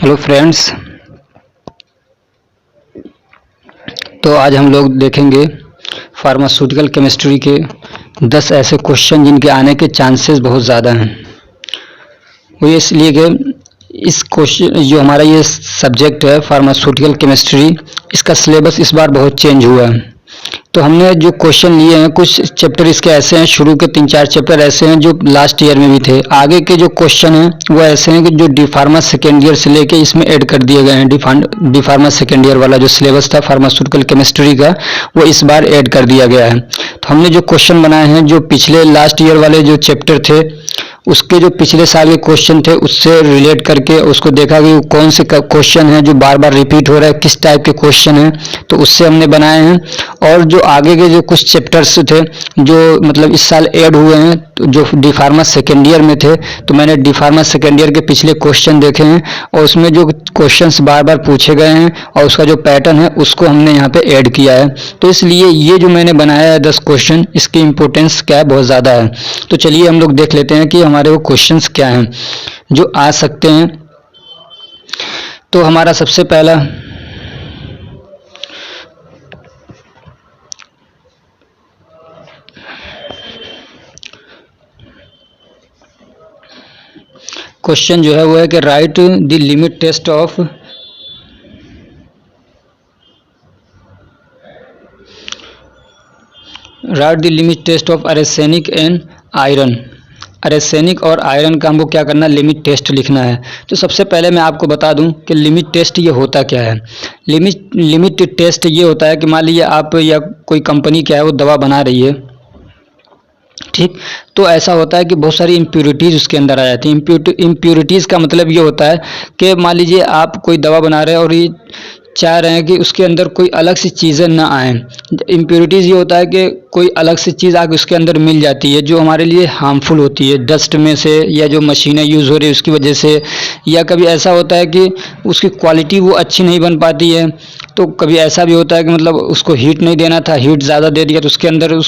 Hello friends. तो आज हम लोग देखेंगे फार्मास्यूटिकल केमिस्ट्री के 10 ऐसे क्वेश्चन जिनके आने के चांसेस बहुत ज़्यादा हैं। वो इसलिए कि इस क्वेश्चन जो हमारा ये सब्जेक्ट है फार्मास्यूटिकल केमिस्ट्री, इसका सिलेबस इस बार बहुत चेंज हुआ है। तो हमने जो क्वेश्चन लिए हैं, कुछ चैप्टर इसके ऐसे हैं, शुरू के 3-4 चैप्टर ऐसे हैं जो लास्ट ईयर में भी थे। आगे के जो क्वेश्चन हैं वो ऐसे हैं कि जो डी फार्मा सेकेंड ईयर से लेके इसमें ऐड कर दिए गए हैं। डी फार्मा सेकेंड ईयर वाला जो सिलेबस था फार्मास्यूटिकल केमिस्ट्री का, वो इस बार ऐड कर दिया गया है। तो हमने जो क्वेश्चन बनाए हैं, जो पिछले लास्ट ईयर वाले जो चैप्टर थे उसके जो पिछले साल के क्वेश्चन थे उससे रिलेट करके उसको देखा कि कौन से क्वेश्चन है जो बार बार रिपीट हो रहा है, किस टाइप के क्वेश्चन हैं, तो उससे हमने बनाए हैं। और जो आगे के जो कुछ चैप्टर्स थे जो मतलब इस साल ऐड हुए हैं, तो जो डी फार्मा सेकेंड ईयर में थे, तो मैंने डी फार्मा सेकेंड ईयर के पिछले क्वेश्चन देखे हैं और उसमें जो क्वेश्चंस बार बार पूछे गए हैं और उसका जो पैटर्न है उसको हमने यहाँ पे ऐड किया है। तो इसलिए ये जो मैंने बनाया है 10 क्वेश्चन, इसकी इम्पोर्टेंस क्या है, बहुत ज़्यादा है। तो चलिए हम लोग देख लेते हैं कि हमारे वो क्वेश्चंस क्या हैं जो आ सकते हैं। तो हमारा सबसे पहला क्वेश्चन जो है वो है कि write the limit test of arsenic and iron. Arsenic और आयरन का हमको क्या करना है, लिमिट टेस्ट लिखना है। तो सबसे पहले मैं आपको बता दूं कि लिमिट टेस्ट ये होता क्या है। लिमिट टेस्ट ये होता है कि मान लीजिए आप या कोई कंपनी क्या है वो दवा बना रही है, ठीक। तो ऐसा होता है कि बहुत सारी इम्प्योरिटीज़ उसके अंदर आ जाती हैं। इम्प्योरिटीज़ का मतलब ये होता है कि मान लीजिए आप कोई दवा बना रहे हैं और ये चाह रहे हैं कि उसके अंदर कोई अलग सी चीज़ें ना आएँ। इम्प्योरिटीज़ ये होता है कि कोई अलग सी चीज़ आके उसके अंदर मिल जाती है जो हमारे लिए हार्मफुल होती है, डस्ट में से या जो मशीनें यूज़ हो रही है उसकी वजह से, या कभी ऐसा होता है कि उसकी क्वालिटी वो अच्छी नहीं बन पाती है। तो कभी ऐसा भी होता है कि मतलब उसको हीट नहीं देना था, हीट ज़्यादा दे दिया तो उसके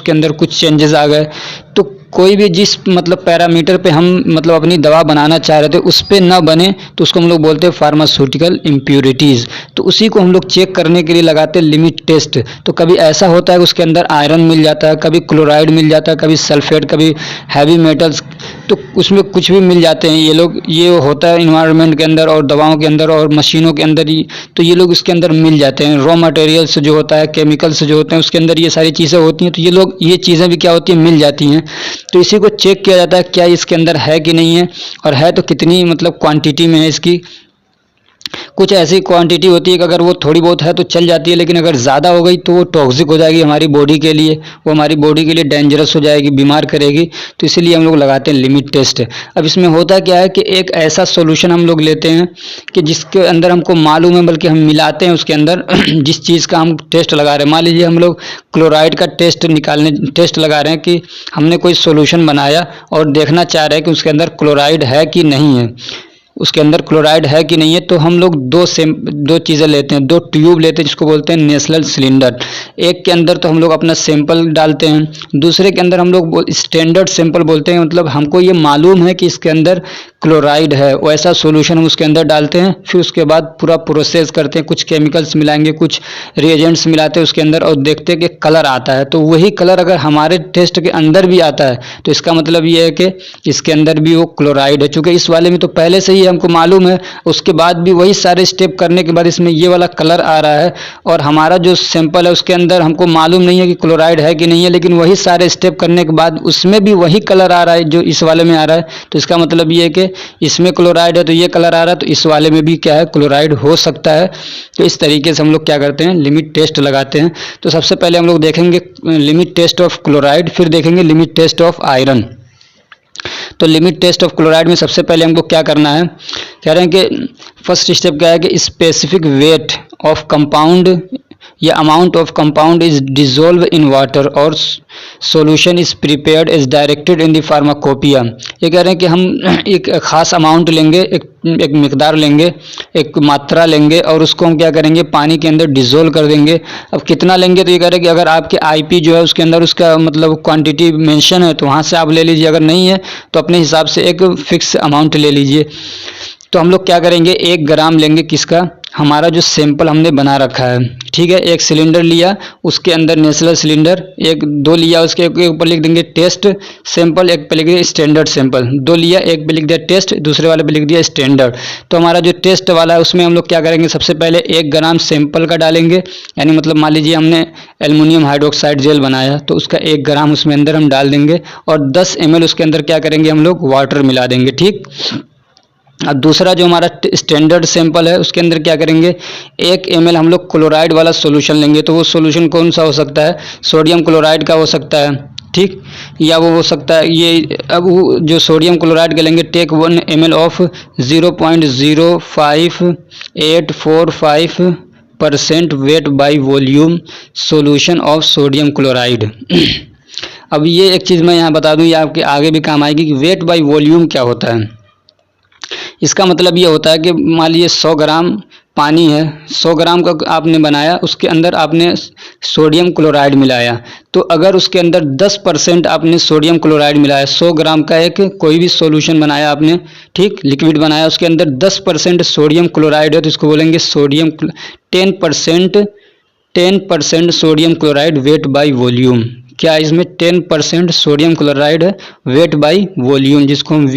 अंदर कुछ चेंजेस आ गए। तो कोई भी जिस मतलब पैरामीटर पे हम मतलब अपनी दवा बनाना चाह रहे थे उस पे ना बने तो उसको हम लोग बोलते हैं फार्मास्यूटिकल इम्प्योरिटीज़। तो उसी को हम लोग चेक करने के लिए लगाते हैं लिमिट टेस्ट। तो कभी ऐसा होता है कि उसके अंदर आयरन मिल जाता है, कभी क्लोराइड मिल जाता है, कभी सल्फेट, कभी हैवी मेटल्स, तो उसमें कुछ भी मिल जाते हैं। ये होता है इन्वायरमेंट के अंदर और दवाओं के अंदर और मशीनों के अंदर ही, तो ये लोग इसके अंदर मिल जाते हैं। रॉ मटेरियल्स जो होता है, केमिकल्स जो होते हैं उसके अंदर ये सारी चीज़ें होती हैं। तो ये चीज़ें भी क्या होती हैं, मिल जाती हैं। तो इसी को चेक किया जाता है क्या इसके अंदर है कि नहीं है, और है तो कितनी मतलब क्वांटिटी में है इसकी। कुछ ऐसी क्वांटिटी होती है कि अगर वो थोड़ी बहुत है तो चल जाती है, लेकिन अगर ज़्यादा हो गई तो वो टॉक्सिक हो जाएगी हमारी बॉडी के लिए, वो हमारी बॉडी के लिए डेंजरस हो जाएगी, बीमार करेगी। तो इसीलिए हम लोग लगाते हैं लिमिट टेस्ट। अब इसमें होता क्या है कि एक ऐसा सॉल्यूशन हम लोग लेते हैं कि जिसके अंदर हमको मालूम है, बल्कि हम मिलाते हैं उसके अंदर जिस चीज़ का हम टेस्ट लगा रहे हैं। मान लीजिए हम लोग क्लोराइड का टेस्ट लगा रहे हैं कि हमने कोई सॉल्यूशन बनाया और देखना चाह रहे हैं कि उसके अंदर क्लोराइड है कि नहीं है, उसके अंदर क्लोराइड है कि नहीं है। तो हम लोग दो चीज़ें लेते हैं, 2 ट्यूब लेते हैं जिसको बोलते हैं नेशनल सिलेंडर। एक के अंदर तो हम लोग अपना सैंपल डालते हैं, दूसरे के अंदर हम लोग स्टैंडर्ड सैंपल बोलते हैं। मतलब हमको ये मालूम है कि इसके अंदर क्लोराइड है, वैसा सॉल्यूशन हम उसके अंदर डालते हैं। फिर उसके बाद पूरा प्रोसेस करते हैं, कुछ केमिकल्स मिलाएंगे, कुछ रिएजेंट्स मिलाते हैं उसके अंदर और देखते हैं कि कलर आता है। तो वही कलर अगर हमारे टेस्ट के अंदर भी आता है तो इसका मतलब ये है कि इसके अंदर भी वो क्लोराइड है। चूँकि इस वाले में तो पहले से ही हमको मालूम है, उसके बाद भी वही सारे स्टेप करने के बाद इसमें ये वाला कलर आ रहा है, और हमारा जो सैंपल है उसके अंदर हमको मालूम नहीं है कि क्लोराइड है कि नहीं है, लेकिन वही सारे स्टेप करने के बाद उसमें भी वही कलर आ रहा है जो इस वाले में आ रहा है। तो इसका मतलब ये है कि इसमें क्लोराइड है तो ये कलर आ रहा है, तो इस वाले में भी क्या है, क्लोराइड हो सकता है। तो इस तरीके से हम लोग क्या करते हैं, लिमिट टेस्ट लगाते हैं। तो सबसे पहले हम लोग देखेंगे लिमिट टेस्ट ऑफ क्लोराइड, फिर देखेंगे लिमिट टेस्ट ऑफ आयरन। तो लिमिट टेस्ट ऑफ क्लोराइड में सबसे पहले हमको क्या करना है, कह रहे हैं कि फर्स्ट स्टेप क्या है कि स्पेसिफिक वेट ऑफ कंपाउंड या amount of compound is dissolve in water और solution is prepared is directed in the pharmacopoeia. ये कह रहे हैं कि हम एक खास अमाउंट लेंगे, एक मिकदार लेंगे, एक मात्रा लेंगे और उसको हम क्या करेंगे, पानी के अंदर डिजोल्व कर देंगे। अब कितना लेंगे, तो ये कह रहे हैं कि अगर आपके आईपी जो है उसके अंदर उसका मतलब क्वांटिटी मेंशन है तो वहाँ से आप ले लीजिए, अगर नहीं है तो अपने हिसाब से एक फिक्स अमाउंट ले लीजिए। तो हम लोग क्या करेंगे, 1 ग्राम लेंगे किसका, हमारा जो सैंपल हमने बना रखा है, ठीक है। एक सिलेंडर लिया, उसके अंदर नेचुरल सिलेंडर, एक 2 लिया, उसके एक ऊपर लिख देंगे टेस्ट सैंपल, एक पे लिख दिया स्टैंडर्ड सैंपल, 2 लिया, एक पे लिख दिया टेस्ट, दूसरे वाले पे लिख दिया स्टैंडर्ड। तो हमारा जो टेस्ट वाला है उसमें हम लोग क्या करेंगे, सबसे पहले 1 ग्राम सैंपल का डालेंगे, यानी मतलब मान लीजिए हमने एल्युमिनियम हाइड्रोक्साइड जेल बनाया तो उसका 1 ग्राम उसमें अंदर हम डाल देंगे, और 10 ml उसके अंदर क्या करेंगे हम लोग, वाटर मिला देंगे, ठीक। अब दूसरा जो हमारा स्टैंडर्ड सैंपल है उसके अंदर क्या करेंगे, 1 ml हम लोग क्लोराइड वाला सॉल्यूशन लेंगे। तो वो सॉल्यूशन कौन सा हो सकता है, सोडियम क्लोराइड का हो सकता है, ठीक, या वो हो सकता है ये, अब वो जो सोडियम क्लोराइड का लेंगे, take 1 ml of 0.05845% weight by volume solution of sodium chloride. अब ये एक चीज़ मैं यहाँ बता दूँ, ये आपके आगे भी काम आएगी कि वेट बाई वॉल्यूम क्या होता है। इसका मतलब ये होता है कि मान लीजिए 100 ग्राम पानी है, 100 ग्राम का आपने बनाया, उसके अंदर आपने सोडियम क्लोराइड मिलाया, तो अगर उसके अंदर 10% आपने सोडियम क्लोराइड मिलाया, 100 ग्राम का एक कोई भी सॉल्यूशन बनाया आपने, ठीक, लिक्विड बनाया, उसके अंदर 10% सोडियम क्लोराइड है तो इसको बोलेंगे sodium 10% sodium chloride wait by volume. क्या इसमें 10% सोडियम क्लोराइड है वेट बाई वॉल्यूम, जिसको हम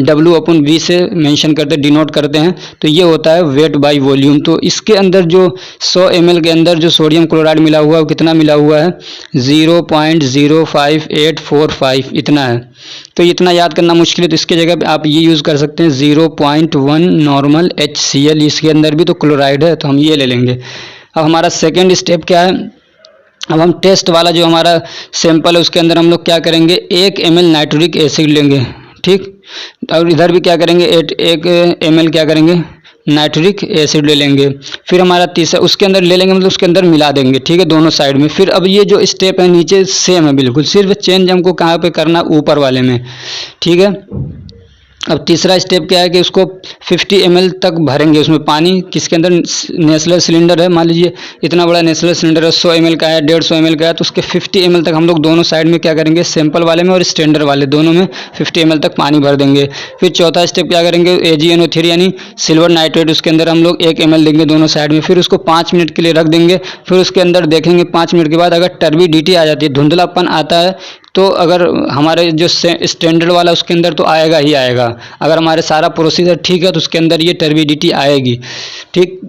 W/V से मेंशन करते, डिनोट करते हैं, तो ये होता है वेट बाई वॉल्यूम। तो इसके अंदर जो 100 ml के अंदर जो सोडियम क्लोराइड मिला हुआ है वो कितना मिला हुआ है, 0.05845 इतना है। तो इतना याद करना मुश्किल है, तो इसके जगह पे आप ये यूज़ कर सकते हैं 0.1 नॉर्मल HCl, इसके अंदर भी तो क्लोराइड है तो हम ये ले लेंगे। अब हमारा सेकेंड स्टेप क्या है, अब हम टेस्ट वाला जो हमारा सैंपल है उसके अंदर हम लोग क्या करेंगे, 1 ml नाइट्रिक एसिड लेंगे, ठीक, और इधर भी क्या करेंगे, 1 ml क्या करेंगे, नाइट्रिक एसिड ले लेंगे। फिर हमारा तीसरा उसके अंदर ले लेंगे, मतलब उसके अंदर मिला देंगे, ठीक है, दोनों साइड में। फिर अब ये जो स्टेप है नीचे सेम है बिल्कुल, सिर्फ चेंज हमको कहाँ पे करना, ऊपर वाले में, ठीक है। अब तीसरा स्टेप क्या है कि उसको 50 ml तक भरेंगे उसमें पानी, किसके अंदर, नेचुरल सिलेंडर है, मान लीजिए इतना बड़ा नेचुरल सिलेंडर है, 100 ml का है, 150 ml का है, तो उसके 50 ml तक हम लोग दोनों साइड में क्या करेंगे, सैंपल वाले में और स्टैंडर्ड वाले दोनों में 50 ml तक पानी भर देंगे। फिर चौथा स्टेप क्या करेंगे, AgNO3 यानी सिल्वर नाइट्रेट, उसके अंदर हम लोग 1 ml देंगे दोनों साइड में, फिर उसको 5 मिनट के लिए रख देंगे। फिर उसके अंदर देखेंगे 5 मिनट के बाद अगर टर्बिडिटी आ जाती है, धुंधलापन आता है, तो अगर हमारे जो स्टैंडर्ड वाला उसके अंदर तो आएगा ही आएगा, अगर हमारे सारा प्रोसीजर ठीक है तो उसके अंदर ये टर्बिडिटी आएगी, ठीक।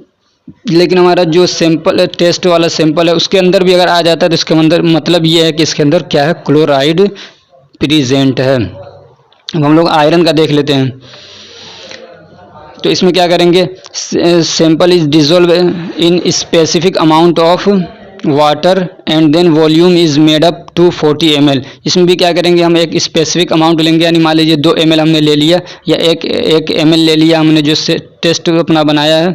लेकिन हमारा जो सैंपल टेस्ट वाला सैंपल है उसके अंदर भी अगर आ जाता है तो इसके अंदर मतलब ये है कि इसके अंदर क्या है, क्लोराइड प्रेजेंट है। अब हम लोग आयरन का देख लेते हैं। तो इसमें क्या करेंगे, sample is dissolve in specific amount of water and then volume is made up to 40 ml। इसमें भी क्या करेंगे, हम एक स्पेसिफिक अमाउंट लेंगे, यानी मान लीजिए 2 ml हमने ले लिया, या एक ml ले लिया हमने जो से टेस्ट अपना बनाया है,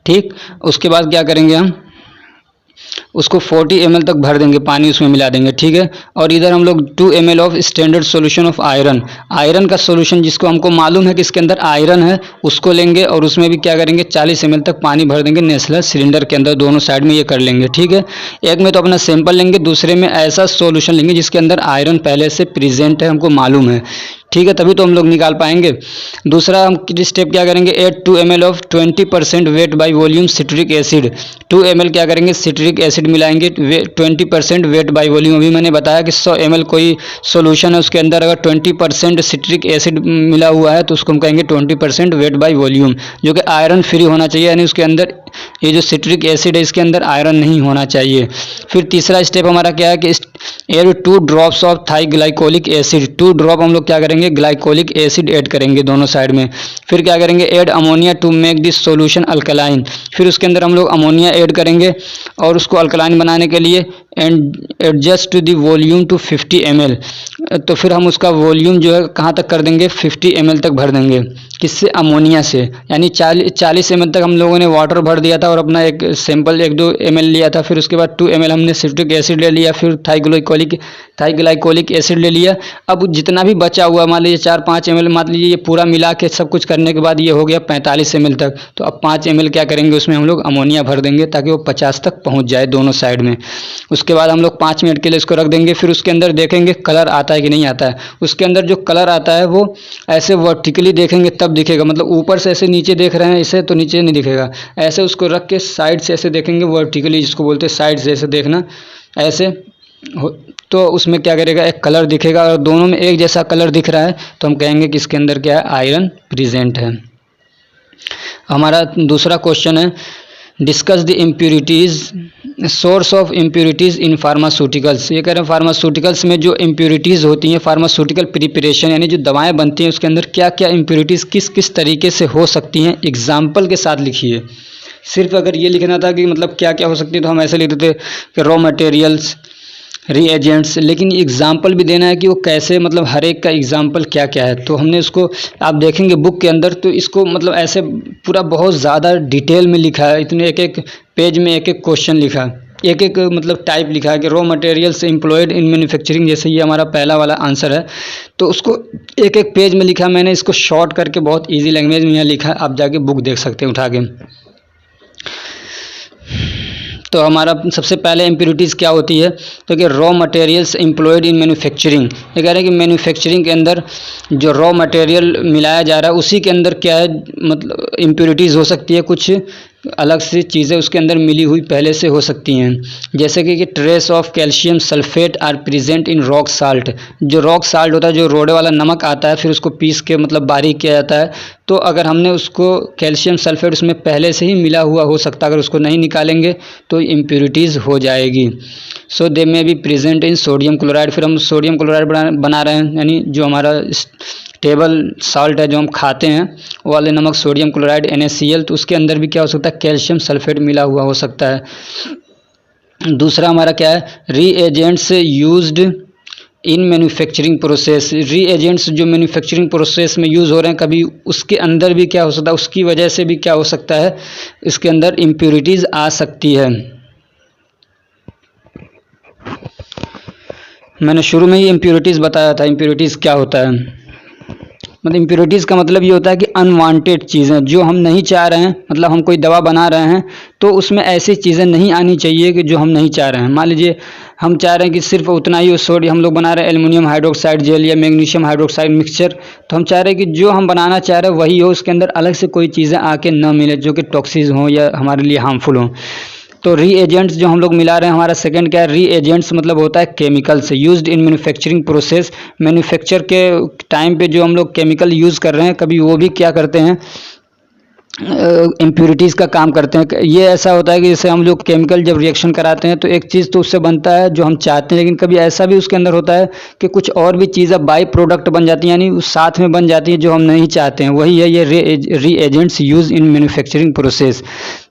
ठीक। उसके बाद क्या करेंगे, हम उसको 40 ml तक भर देंगे, पानी उसमें मिला देंगे, ठीक है। और इधर हम लोग 2 ml of standard solution of iron, iron का सॉल्यूशन जिसको हमको मालूम है कि इसके अंदर आयरन है, उसको लेंगे और उसमें भी क्या करेंगे, 40 ml तक पानी भर देंगे नेचुरल सिलेंडर के अंदर, दोनों साइड में ये कर लेंगे, ठीक है। एक में तो अपना सैंपल लेंगे, दूसरे में ऐसा सॉल्यूशन लेंगे जिसके अंदर आयरन पहले से प्रेजेंट है, हमको मालूम है, ठीक है, तभी तो हम लोग निकाल पाएंगे। दूसरा हम स्टेप क्या करेंगे, add 2 ml of 20% weight by volume citric acid, 2 ml क्या करेंगे, सिट्रिक एसिड मिलाएंगे 20% वेट बाई वॉल्यूम। अभी मैंने बताया कि 100 ml कोई सॉल्यूशन है, उसके अंदर अगर 20% सिट्रिक एसिड मिला हुआ है तो उसको हम कहेंगे 20% वेट बाई वॉल्यूम, जो कि आयरन फ्री होना चाहिए, यानी उसके अंदर ये जो सिट्रिक एसिड है इसके अंदर आयरन नहीं होना चाहिए। फिर तीसरा स्टेप हमारा क्या है कि add 2 drops of thioglycolic acid, 2 drop हम लोग क्या करेंगे, ग्लाइकोलिक एसिड ऐड करेंगे दोनों साइड में। फिर क्या करेंगे, add ammonia to make this solution alkaline, फिर उसके अंदर हम लोग अमोनिया ऐड करेंगे और उसको अल्कलाइन बनाने के लिए and adjust the volume to 50 ml, तो फिर हम उसका वॉल्यूम जो है कहाँ तक कर देंगे, 50 ml तक भर देंगे, किससे, अमोनिया से। यानी 40 ml तक हम लोगों ने वाटर भर दिया था और अपना एक सैंपल 1-2 ml लिया था, फिर उसके बाद 2 ml हमने सिट्रिक एसिड ले लिया, फिर थाइग्लाइकोलिक एसिड ले लिया। अब जितना भी बचा हुआ मान लीजिए 4-5 ml, मान लीजिए ये पूरा मिला के सब कुछ करने के बाद ये हो गया 45 ml तक। तो अब 5 ml क्या करेंगे, उसमें हम लोग अमोनिया भर देंगे ताकि वो 50 तक पहुँच जाए दोनों साइड में। उसके बाद हम लोग 5 मिनट के लिए इसको रख देंगे, फिर उसके अंदर देखेंगे कलर आता है कि नहीं आता है। उसके अंदर जो कलर आता है वो ऐसे वर्टिकली देखेंगे तब दिखेगा, मतलब ऊपर से ऐसे नीचे देख रहे हैं इसे तो नीचे नहीं दिखेगा, ऐसे उसको रख के साइड से ऐसे देखेंगे वर्टिकली, जिसको बोलते हैं साइड से ऐसे देखना, ऐसे तो उसमें क्या करेगा, एक कलर दिखेगा। और दोनों में एक जैसा कलर दिख रहा है तो हम कहेंगे कि इसके अंदर क्या है, आयरन प्रेजेंट है। हमारा दूसरा क्वेश्चन है, discuss the impurities, source of impurities in pharmaceuticals. ये कह रहे हैं फार्मास्यूटिकल्स में जो इम्प्योरिटीज़ होती हैं, फार्मास्यूटिकल प्रिपरेशन यानी जो दवाएं बनती हैं उसके अंदर क्या क्या इम्प्योरिटीज़ किस किस तरीके से हो सकती हैं, एग्जाम्पल के साथ लिखिए। सिर्फ अगर ये लिखना था कि मतलब क्या क्या हो सकती है तो हम ऐसे लिख देते कि रॉ मटेरियल्स, रीएजेंट्स, लेकिन एग्जाम्पल भी देना है कि वो कैसे, मतलब हर एक का एग्जाम्पल क्या क्या है। तो हमने उसको, आप देखेंगे बुक के अंदर तो इसको मतलब ऐसे पूरा बहुत ज़्यादा डिटेल में लिखा है, इतने एक एक पेज में एक एक क्वेश्चन लिखा है, एक एक मतलब टाइप लिखा है कि raw materials employed in manufacturing, जैसे ये हमारा पहला वाला आंसर है तो उसको एक एक पेज में लिखा। मैंने इसको शॉर्ट करके बहुत ईजी लैंग्वेज में यहाँ लिखा है, आप जाके बुक देख सकते हैं उठा के। तो हमारा सबसे पहले इम्प्योरिटीज़ क्या होती है, तो कि raw materials employed in manufacturing. ये कह रहे हैं कि मैन्युफैक्चरिंग के अंदर जो रॉ मटेरियल मिलाया जा रहा है उसी के अंदर क्या है, मतलब इम्प्योरिटीज़ हो सकती है, कुछ अलग सी चीज़ें उसके अंदर मिली हुई पहले से हो सकती हैं। जैसे कि trace of calcium sulphate are present in rock salt. जो रॉक साल्ट होता है, जो रोड़े वाला नमक आता है, फिर उसको पीस के मतलब बारीक किया जाता है, तो अगर हमने उसको कैल्शियम सल्फेट उसमें पहले से ही मिला हुआ हो सकता है, अगर उसको नहीं निकालेंगे तो इम्प्योरिटीज़ हो जाएगी। सो दे में be present in sodium chloride. फिर हम सोडियम क्लोराइड बना रहे हैं, यानी जो हमारा टेबल साल्ट है जो हम खाते हैं वो वाले नमक सोडियम क्लोराइड NaCl, तो उसके अंदर भी क्या हो सकता है, कैल्शियम सल्फेट मिला हुआ हो सकता है। दूसरा हमारा क्या है, reagents used in manufacturing process. Reagents जो मैन्युफैक्चरिंग प्रोसेस में यूज़ हो रहे हैं, कभी उसके अंदर भी क्या हो सकता है, उसकी वजह से भी क्या हो सकता है, इसके अंदर इम्प्योरिटीज़ आ सकती है। मैंने शुरू में ही इम्प्योरिटीज़ बताया था, इम्प्योरिटीज़ क्या होता है, मतलब इम्प्योरिटीज़ का मतलब ये होता है कि अनवांटेड चीज़ें जो हम नहीं चाह रहे हैं, मतलब हम कोई दवा बना रहे हैं तो उसमें ऐसी चीज़ें नहीं आनी चाहिए कि जो हम नहीं चाह रहे हैं। मान लीजिए हम चाह रहे हैं कि सिर्फ उतना ही सोडियम, हम लोग बना रहे हैं एल्युमिनियम हाइड्रोक्साइड जेल या मैग्नीशियम हाइड्रोक्साइड मिक्सचर, तो हम चाह रहे हैं कि जो हम बनाना चाह रहे हैं वही हो, उसके अंदर अलग से कोई चीज़ें आके न मिले जो कि टॉक्सिस हों या हमारे लिए हार्मफुल हों। तो रीएजेंट्स जो हम लोग मिला रहे हैं, हमारा सेकंड क्या है, रीएजेंट्स मतलब होता है chemicals used in manufacturing process. Manufacture के टाइम पे जो हम लोग केमिकल यूज़ कर रहे हैं, कभी वो भी क्या करते हैं, इम्प्योरिटीज़ का काम करते हैं। ये ऐसा होता है कि जैसे हम लोग केमिकल जब रिएक्शन कराते हैं तो एक चीज़ तो उससे बनता है जो हम चाहते हैं, लेकिन कभी ऐसा भी उसके अंदर होता है कि कुछ और भी चीज़ें बाई प्रोडक्ट बन जाती हैं, यानी उस साथ में बन जाती हैं जो हम नहीं चाहते हैं। वही है ये reagents use in manufacturing process.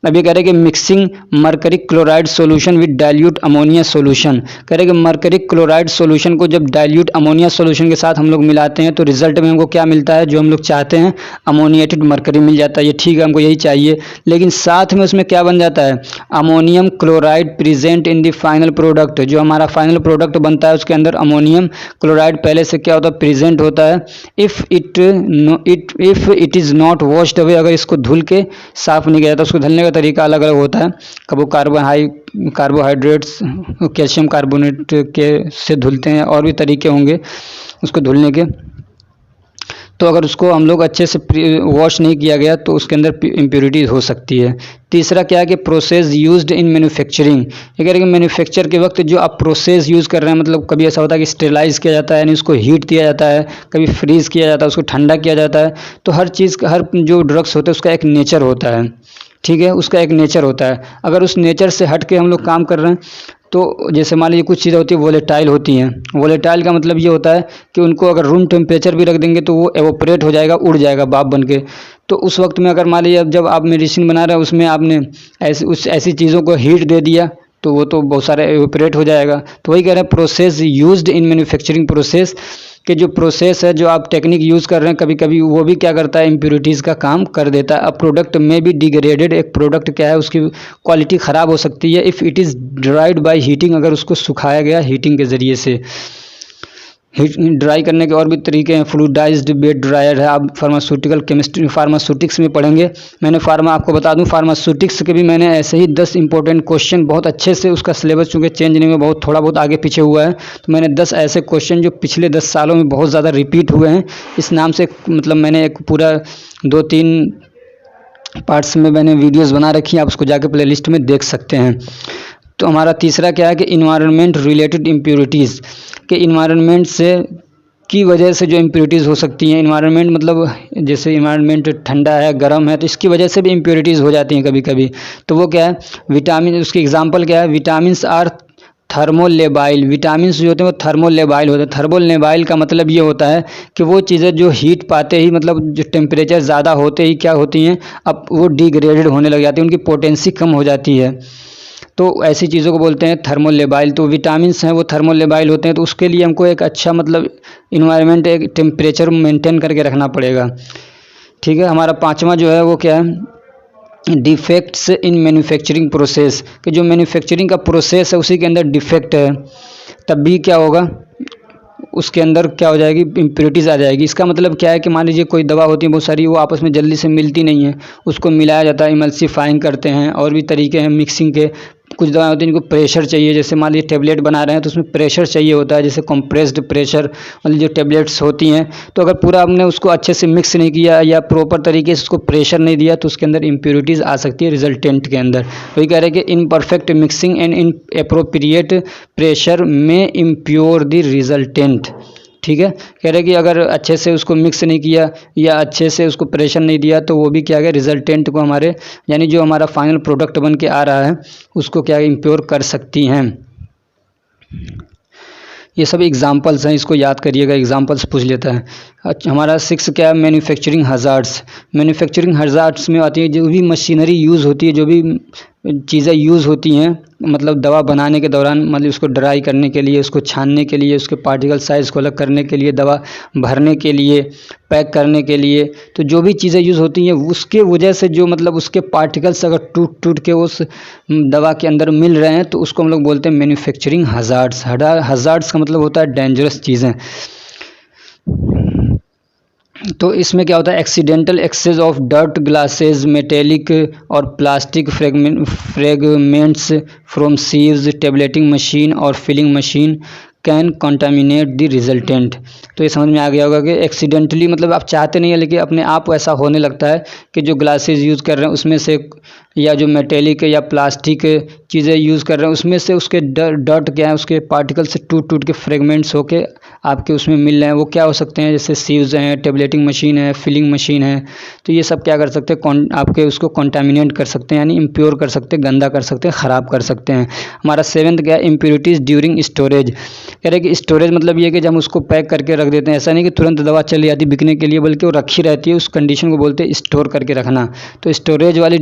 अब ये कह रहे हैं कि mixing mercuric chloride solution with dilute ammonia solution. कह रहे हैं कि मर्करिक क्लोराइड सोल्यूशन को जब डाइल्यूट अमोनिया सोल्यूशन के साथ हम लोग मिलाते हैं तो रिजल्ट में हमको क्या मिलता है, जो हम लोग चाहते हैं, अमोनिएटेड मर्करी मिल जाता है। ये ठीक है, हमको यही चाहिए, लेकिन साथ में उसमें क्या बन जाता है, ammonium chloride present in the final product. जो हमारा फाइनल प्रोडक्ट बनता है उसके अंदर अमोनियम क्लोराइड पहले से क्या होता है, प्रेजेंट होता है। If it is not washed away, अगर इसको धुल के साफ नहीं किया जाता, उसको धुलने का तरीका अलग अलग होता है। कब कार्बोहाइड्रेट्स कैल्शियम कार्बोनेट के से धुलते हैं, और भी तरीके होंगे उसको धुलने के। तो अगर उसको हम लोग अच्छे से वॉश नहीं किया गया तो उसके अंदर इम्प्योरिटीज हो सकती है। तीसरा क्या है कि प्रोसेस यूज्ड इन मैन्युफैक्चरिंग। ये कह रहे हैं कि मैन्युफैक्चर के वक्त जो आप प्रोसेस यूज़ कर रहे हैं, मतलब कभी ऐसा होता है कि स्टेलाइज किया जाता है, यानी उसको हीट दिया जाता है, कभी फ्रीज़ किया जाता है, उसको ठंडा किया जाता है। तो हर चीज़ का, हर जो ड्रग्स होते हैं उसका एक नेचर होता है, ठीक है, उसका एक नेचर होता है। अगर उस नेचर से हट के हम लोग काम कर रहे हैं तो जैसे मान लीजिए कुछ चीज़ें होती है वोलेटाइल होती हैं। वोलेटाइल का मतलब ये होता है कि उनको अगर रूम टेम्परेचर भी रख देंगे तो वो एवोपरेट हो जाएगा, उड़ जाएगा भाप बन के। तो उस वक्त में अगर मान लीजिए जब आप मेडिसिन बना रहे हैं उसमें आपने ऐसी चीज़ों को हीट दे दिया तो वो तो बहुत सारे एवोपरेट हो जाएगा। तो वही कह रहे हैं process used in manufacturing process कि जो प्रोसेस है, जो आप टेक्निक यूज़ कर रहे हैं, कभी कभी वो भी क्या करता है, इम्प्योरिटीज़ का काम कर देता है। अब प्रोडक्ट में भी डिग्रेडेड, एक प्रोडक्ट क्या है, उसकी क्वालिटी ख़राब हो सकती है if it is dried by heating, अगर उसको सुखाया गया हीटिंग के ज़रिए से। हीट ड्राई करने के और भी तरीके हैं, फ्लूइडाइज्ड बेड ड्रायर है, आप फार्मास्यूटिकल केमिस्ट्री फार्मास्यूटिक्स में पढ़ेंगे। मैंने आपको बता दूं, फार्मास्यूटिक्स के भी मैंने ऐसे ही 10 इंपॉर्टेंट क्वेश्चन बहुत अच्छे से, उसका सिलेबस चूँकि चेंज नहीं हुआ, बहुत थोड़ा बहुत आगे पीछे हुआ है, तो मैंने 10 ऐसे क्वेश्चन जो पिछले 10 सालों में बहुत ज़्यादा रिपीट हुए हैं, इस नाम से मतलब मैंने एक पूरा 2-3 पार्ट्स में मैंने वीडियोज़ बना रखी हैं, आप उसको जाके प्ले लिस्ट में देख सकते हैं। तो हमारा तीसरा क्या है कि इन्वायरमेंट रिलेटेड इम्प्योरिटीज़, कि इन्वायरमेंट से की वजह से जो इम्प्योरिटीज़ हो सकती हैं। इन्वायरमेंट मतलब जैसे इन्वायरमेंट ठंडा है, गर्म है, तो इसकी वजह से भी इम्प्योरिटीज़ हो जाती हैं कभी कभी। तो वो क्या है, विटामिन, उसकी एग्जांपल क्या है, विटामिन्स आर थर्मोलेबाइल। विटामिन्स जो होते हैं वो थर्मोलेबाइल होते हैं। थर्मोलेबाइल का मतलब ये होता है कि वो चीज़ें जो हीट पाते ही, मतलब जो टेम्परेचर ज़्यादा होते ही क्या होती हैं, अब वो डिग्रेडेड होने लग जाती हैं, उनकी पोटेंसी कम हो जाती है। तो ऐसी चीज़ों को बोलते हैं थर्मोलेबाइल। तो विटामिन्स हैं वो थर्मोलेबाइल होते हैं, तो उसके लिए हमको एक अच्छा मतलब इन्वायरमेंट, एक टेम्परेचर मेंटेन करके रखना पड़ेगा। ठीक है। हमारा पांचवा जो है वो क्या है, डिफेक्ट्स इन मैन्युफैक्चरिंग प्रोसेस, कि जो मैन्युफैक्चरिंग का प्रोसेस है उसी के अंदर डिफेक्ट है, तब भी क्या होगा, उसके अंदर क्या हो जाएगी, इम्प्योरिटीज़ आ जाएगी। इसका मतलब क्या है कि मान लीजिए कोई दवा होती है बहुत सारी, वो आपस में जल्दी से मिलती नहीं है, उसको मिलाया जाता है, इमल्सिफाइंग करते हैं, और भी तरीके हैं मिक्सिंग के। कुछ दवाएं होती हैं जिनको प्रेशर चाहिए, जैसे मान लीजिए टेबलेट बना रहे हैं तो उसमें प्रेशर चाहिए होता है, जैसे कंप्रेस्ड प्रेशर वाली जो टेबलेट्स होती हैं। तो अगर पूरा हमने उसको अच्छे से मिक्स नहीं किया या प्रॉपर तरीके से उसको प्रेशर नहीं दिया, तो उसके अंदर इम्प्योरिटीज़ आ सकती है रिजल्टेंट के अंदर। वही कह रहे हैं कि imperfect mixing and in appropriate pressure में इम्प्योर द रिजल्टेंट। ठीक है। कह रहे हैं कि अगर अच्छे से उसको मिक्स नहीं किया या अच्छे से उसको प्रेशर नहीं दिया, तो वो भी क्या है, रिजल्टेंट को हमारे, यानी जो हमारा फाइनल प्रोडक्ट बन के आ रहा है उसको क्या इम्प्योर कर सकती हैं। ये सब एग्जांपल्स हैं, इसको याद करिएगा, एग्जांपल्स पूछ लेता है। अच्छा, हमारा 6 क्या है, मैन्युफैक्चरिंग हज़ार्ड्स। मैन्युफैक्चरिंग हज़ार्ड्स में आती है जो भी मशीनरी यूज़ होती है, जो भी चीज़ें यूज़ होती हैं, मतलब दवा बनाने के दौरान, मतलब उसको ड्राई करने के लिए, उसको छानने के लिए, उसके पार्टिकल साइज़ को अलग करने के लिए, दवा भरने के लिए, पैक करने के लिए, तो जो भी चीज़ें यूज़ होती हैं उसके वजह से जो मतलब उसके पार्टिकल्स अगर टूट टूट के उस दवा के अंदर मिल रहे हैं, तो उसको हम लोग बोलते हैं मैन्युफैक्चरिंग हज़ार्ड्स। हज़ार्ड्स का मतलब होता है डेंजरस चीज़ें। तो इसमें क्या होता है, accidental excess of dirt, glasses, metallic और plastic fragments from sieves, tableting machine और filling machine can contaminate the resultant. तो ये समझ में आ गया होगा कि एक्सीडेंटली मतलब आप चाहते नहीं है, लेकिन अपने आप ऐसा होने लगता है कि जो ग्लासेस यूज़ कर रहे हैं उसमें से, या जो मेटेलिक या प्लास्टिक चीज़ें यूज़ कर रहे हैं उसमें से उसके डर्ट क्या है, उसके पार्टिकल से टूट टूट के फ्रेगमेंट्स होके आपके उसमें मिल रहे हैं। वो क्या हो सकते हैं, जैसे सीव्स हैं, टेबलेटिंग मशीन है, फिलिंग मशीन है। तो ये सब क्या कर सकते हैं, आपके उसको कंटामिनेट कर सकते हैं, यानी इम्प्योर कर सकते हैं, गंदा कर सकते हैं, ख़राब कर सकते हैं। हमारा 7th क्या है, इम्प्योरिटीज़ ड्यूरिंग स्टोरेज। कह रहे हैं कि स्टोरेज मतलब ये कि जब हम उसको पैक करके रख देते हैं, ऐसा नहीं कि तुरंत दवा चली जाती बिकने के लिए, बल्कि वो रखी रहती है, उस कंडीशन को बोलते हैं स्टोर करके रखना। तो स्टोरेज वाली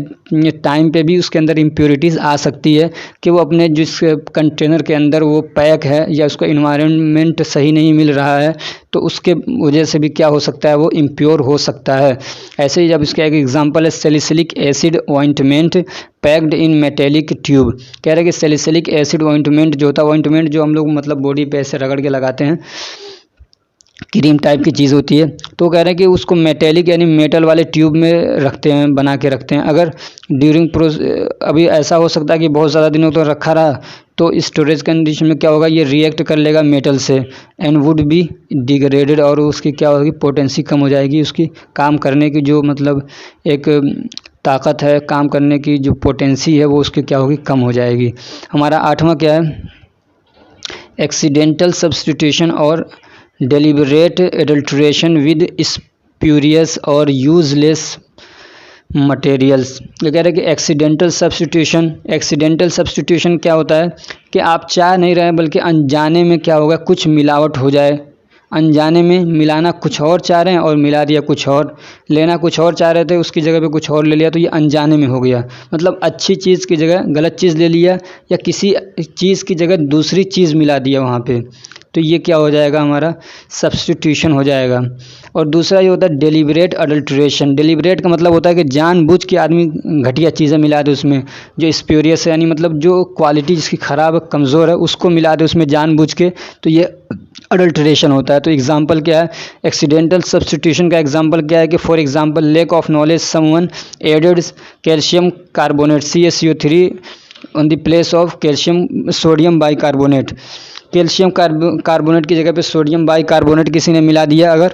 टाइम पे भी उसके अंदर इम्प्योरिटीज़ आ सकती है कि वो अपने जिस कंटेनर के अंदर वो पैक है या उसका इन्वायरमेंट सही नहीं मिल रहा है, तो उसके वजह से भी क्या हो सकता है, वो इम्प्योर हो सकता है। ऐसे ही जब इसका एक एग्जांपल है salicylic acid ointment packed in metallic tube. कह रहे हैं कि सैलिसिलिक एसिड ऑइंटमेंट जो होता है, ऑइंटमेंट जो हम लोग मतलब बॉडी पे ऐसे रगड़ के लगाते हैं, क्रीम टाइप की चीज़ होती है, तो कह रहे हैं कि उसको मेटेलिक यानी मेटल वाले ट्यूब में रखते हैं, बना के रखते हैं। अगर ड्यूरिंग अभी ऐसा हो सकता है कि बहुत ज़्यादा दिनों तक रखा रहा, तो स्टोरेज कंडीशन में क्या होगा, ये रिएक्ट कर लेगा मेटल से एंड वुड बी डिग्रेडेड, और उसकी क्या होगी, पोटेंसी कम हो जाएगी, उसकी काम करने की जो मतलब एक ताकत है, काम करने की जो पोटेंसी है, वो उसकी क्या होगी, कम हो जाएगी। हमारा 8वां क्या है, एक्सीडेंटल सब्स्टिट्यूशन और डेलिबरेट एडल्ट्रेशन विद स्प्यूरियस और यूजलेस मटेरियल्स। ये कह रहे हैं कि एक्सीडेंटल सब्स्टिट्यूशन क्या होता है कि आप चाह नहीं रहे बल्कि अनजाने में क्या होगा, कुछ मिलावट हो जाए, अनजाने में मिलाना कुछ और चाह रहे हैं और मिला दिया कुछ और, लेना कुछ और चाह रहे थे उसकी जगह पे कुछ और ले लिया, तो ये अनजाने में हो गया। मतलब अच्छी चीज़ की जगह गलत चीज़ ले लिया, या किसी चीज़ की जगह दूसरी चीज़ मिला दिया वहाँ पे, तो ये क्या हो जाएगा, हमारा सब्स्टिट्यूशन हो जाएगा। और दूसरा ये होता है डेलिबरेट अडल्ट्रेशन। डेलिबरेट का मतलब होता है कि जानबूझ के आदमी घटिया चीज़ें मिला दे उसमें, जो स्प्यूरियस है यानी मतलब जो क्वालिटी जिसकी ख़राब कमज़ोर है उसको मिला दे उसमें जानबूझ के, तो ये अडल्ट्रेशन होता है। तो एग्जांपल क्या है, एक्सीडेंटल सब्स्टिट्यूशन का एग्जांपल क्या है कि for example lack of knowledge someone added calcium carbonate CaCO3 on the place of calcium sodium bicarbonate. Calcium carbonate की जगह पे सोडियम बाइकार्बोनेट किसी ने मिला दिया अगर,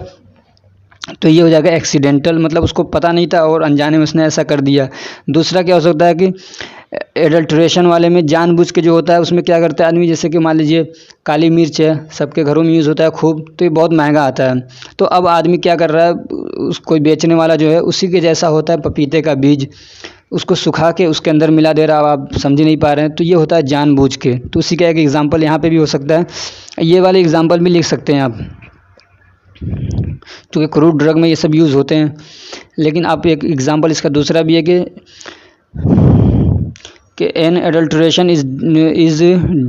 तो ये हो जाएगा एक्सीडेंटल, मतलब उसको पता नहीं था और अनजाने में उसने ऐसा कर दिया। दूसरा क्या हो सकता है कि एडल्ट्रेशन वाले में जानबूझ के जो होता है उसमें क्या करता है आदमी, जैसे कि मान लीजिए काली मिर्च है, सबके घरों में यूज़ होता है खूब, तो ये बहुत महंगा आता है। तो अब आदमी क्या कर रहा है, कोई बेचने वाला जो है उसी के जैसा होता है पपीते का बीज, उसको सुखा के उसके अंदर मिला दे रहा है, आप समझ नहीं पा रहे हैं, तो ये होता है जानबूझ के। तो उसी का एक एग्जांपल यहाँ पे भी हो सकता है, ये वाले एग्जांपल भी लिख सकते हैं आप, क्योंकि क्रूड ड्रग में ये सब यूज़ होते हैं। लेकिन आप एक एग्जांपल इसका दूसरा भी है कि an adulteration is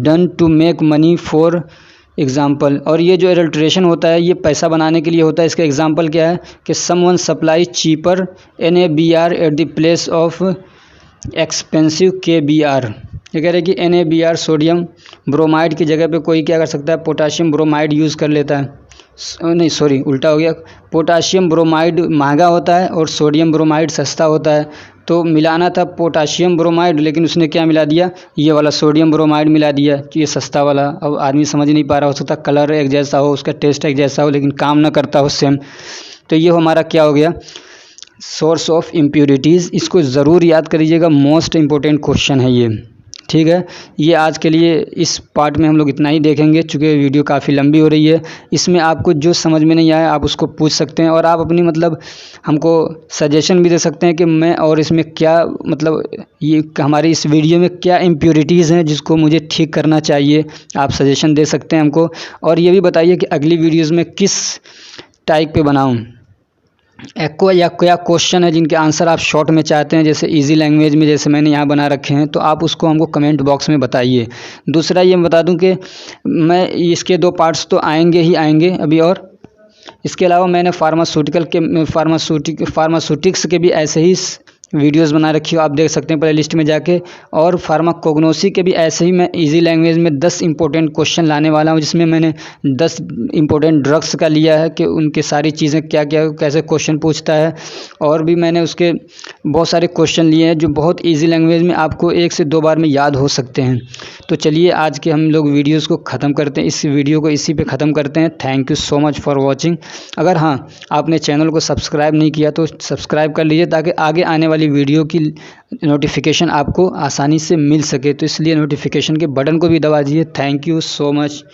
done to make money for example. और ये जो एडल्ट्रेशन होता है ये पैसा बनाने के लिए होता है। इसका एग्जांपल क्या है कि someone supply cheaper NaBr at the place of expensive KBr। ये कह रहे हैं कि NaBr सोडियम ब्रोमाइड की जगह पे कोई क्या कर सकता है, पोटाशियम ब्रोमाइड यूज़ कर लेता है, नहीं सॉरी उल्टा हो गया, पोटाशियम ब्रोमाइड महंगा होता है और सोडियम ब्रोमाइड सस्ता होता है। तो मिलाना था पोटाशियम ब्रोमाइड, लेकिन उसने क्या मिला दिया, ये वाला सोडियम ब्रोमाइड मिला दिया, कि ये सस्ता वाला। अब आदमी समझ नहीं पा रहा, हो सकता कलर एक जैसा हो, उसका टेस्ट एक जैसा हो, लेकिन काम ना करता हो सेम। तो ये हमारा क्या हो गया, सोर्स ऑफ इम्प्योरिटीज़। इसको ज़रूर याद करिएगा, मोस्ट इम्पोर्टेंट क्वेश्चन है ये, ठीक है। ये आज के लिए इस पार्ट में हम लोग इतना ही देखेंगे, चूँकि वीडियो काफ़ी लंबी हो रही है। इसमें आपको जो समझ में नहीं आया आप उसको पूछ सकते हैं, और आप अपनी मतलब हमको सजेशन भी दे सकते हैं कि मैं और इसमें क्या मतलब ये हमारी इस वीडियो में क्या इम्प्योरिटीज़ हैं जिसको मुझे ठीक करना चाहिए, आप सजेशन दे सकते हैं हमको। और ये भी बताइए कि अगली वीडियोज़ में किस टाइप पे बनाऊँ, एक्वा या क्या क्वेश्चन है जिनके आंसर आप शॉर्ट में चाहते हैं, जैसे इजी लैंग्वेज में जैसे मैंने यहाँ बना रखे हैं, तो आप उसको हमको कमेंट बॉक्स में बताइए। दूसरा ये मैं बता दूं कि मैं इसके 2 पार्ट्स तो आएंगे ही आएंगे अभी, और इसके अलावा मैंने फार्मास्यूटिक्स के भी ऐसे ही वीडियोस बना रखी हो, आप देख सकते हैं प्लेलिस्ट में जाके। और फार्माकोग्नोसी के भी ऐसे ही मैं इजी लैंग्वेज में 10 इंपॉर्टेंट क्वेश्चन लाने वाला हूं, जिसमें मैंने 10 इंपॉर्टेंट ड्रग्स का लिया है कि उनके सारी चीज़ें क्या क्या कैसे क्वेश्चन पूछता है। और भी मैंने उसके बहुत सारे क्वेश्चन लिए हैं जो बहुत ईजी लैंग्वेज में आपको 1 से 2 बार में याद हो सकते हैं। तो चलिए आज के हम लोग वीडियोज़ को ख़त्म करते हैं, इस वीडियो को इसी पर ख़त्म करते हैं। Thank you so much for watching. अगर हाँ आपने चैनल को सब्सक्राइब नहीं किया तो सब्सक्राइब कर लीजिए, ताकि आगे आने वाली वीडियो की नोटिफिकेशन आपको आसानी से मिल सके। तो इसलिए नोटिफिकेशन के बटन को भी दबा दीजिए। Thank you so much.